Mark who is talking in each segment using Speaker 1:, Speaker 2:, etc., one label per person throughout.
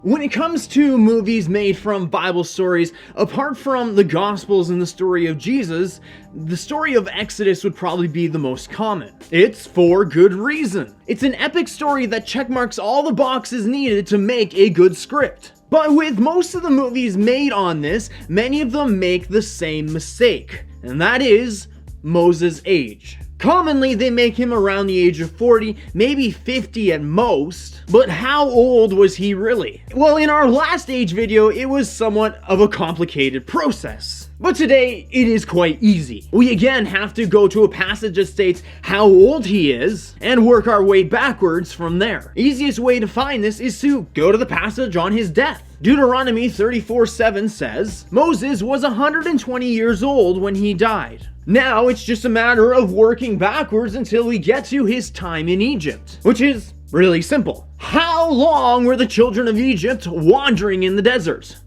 Speaker 1: When it comes to movies made from Bible stories, apart from the Gospels and the story of Jesus, the story of Exodus would probably be the most common. It's for good reason. It's an epic story that checkmarks all the boxes needed to make a good script. But with most of the movies made on this, many of them make the same mistake, and that is Moses' age. Commonly, they make him around the age of 40, maybe 50 at most, but how old was he really? Well, in our last age video, it was somewhat of a complicated process. But today, it is quite easy. We again have to go to a passage that states how old he is, and work our way backwards from there. Easiest way to find this is to go to the passage on his death. Deuteronomy 34:7 says, Moses was 120 years old when he died. Now it's just a matter of working backwards until we get to his time in Egypt, which is really simple. How long were the children of Egypt wandering in the desert?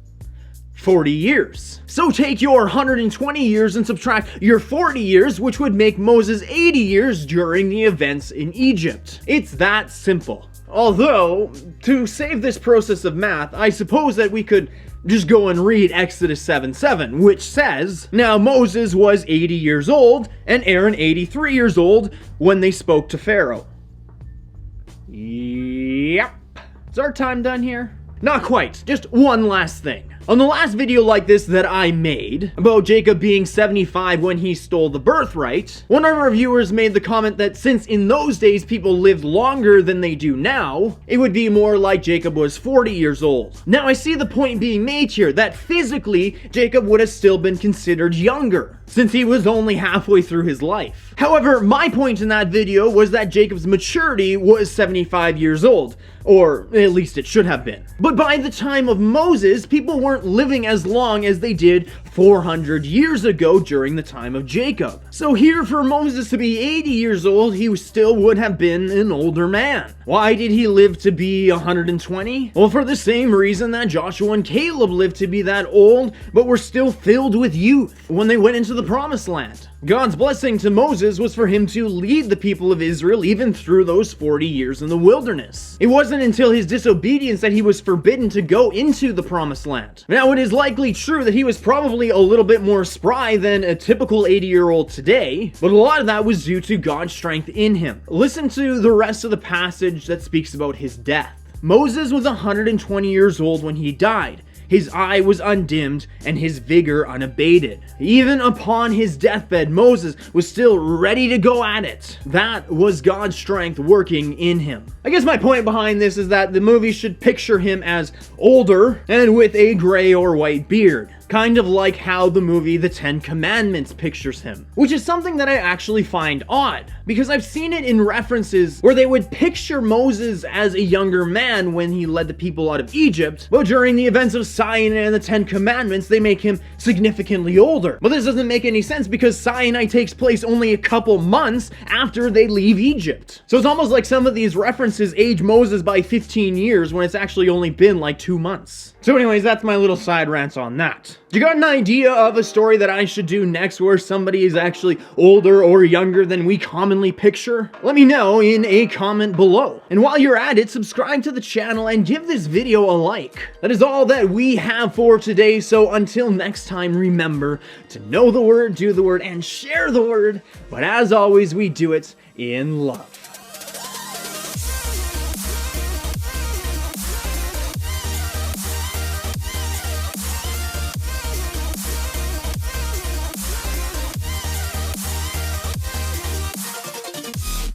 Speaker 1: 40 years. So take your 120 years and subtract your 40 years, which would make Moses 80 years during the events in Egypt. It's that simple. Although, to save this process of math, I suppose that we could just go and read Exodus 7:7, which says, Now Moses was 80 years old, and Aaron 83 years old when they spoke to Pharaoh. Yep. Is our time done here? Not quite. Just one last thing. On the last video like this that I made, about Jacob being 75 when he stole the birthright, one of our viewers made the comment that since in those days people lived longer than they do now, it would be more like Jacob was 40 years old. Now I see the point being made here, that physically, Jacob would have still been considered younger, since he was only halfway through his life. However, my point in that video was that Jacob's maturity was 75 years old, or at least it should have been. But by the time of Moses, people weren't living as long as they did 400 years ago during the time of Jacob. So here for Moses to be 80 years old, he still would have been an older man. Why did he live to be 120? Well, for the same reason that Joshua and Caleb lived to be that old, but were still filled with youth when they went into the promised land. God's blessing to Moses was for him to lead the people of Israel even through those 40 years in the wilderness. It wasn't until his disobedience that he was forbidden to go into the promised land. Now, it is likely true that he was probably a little bit more spry than a typical 80-year-old today, but a lot of that was due to God's strength in him. Listen to the rest of the passage that speaks about his death. Moses was 120 years old when he died. His eye was undimmed and his vigor unabated. Even upon his deathbed, Moses was still ready to go at it. That was God's strength working in him. I guess my point behind this is that the movie should picture him as older and with a gray or white beard. Kind of like how the movie The Ten Commandments pictures him. Which is something that I actually find odd, because I've seen it in references where they would picture Moses as a younger man when he led the people out of Egypt, but during the events of Sinai and the Ten Commandments, they make him significantly older. But this doesn't make any sense because Sinai takes place only a couple months after they leave Egypt. So it's almost like some of these references age Moses by 15 years when it's actually only been like 2 months. So anyways, that's my little side rant on that. You got an idea of a story that I should do next where somebody is actually older or younger than we commonly picture? Let me know in a comment below. And while you're at it, subscribe to the channel and give this video a like. That is all that we have for today, so until next time, remember to know the word, do the word, and share the word. But as always, we do it in love.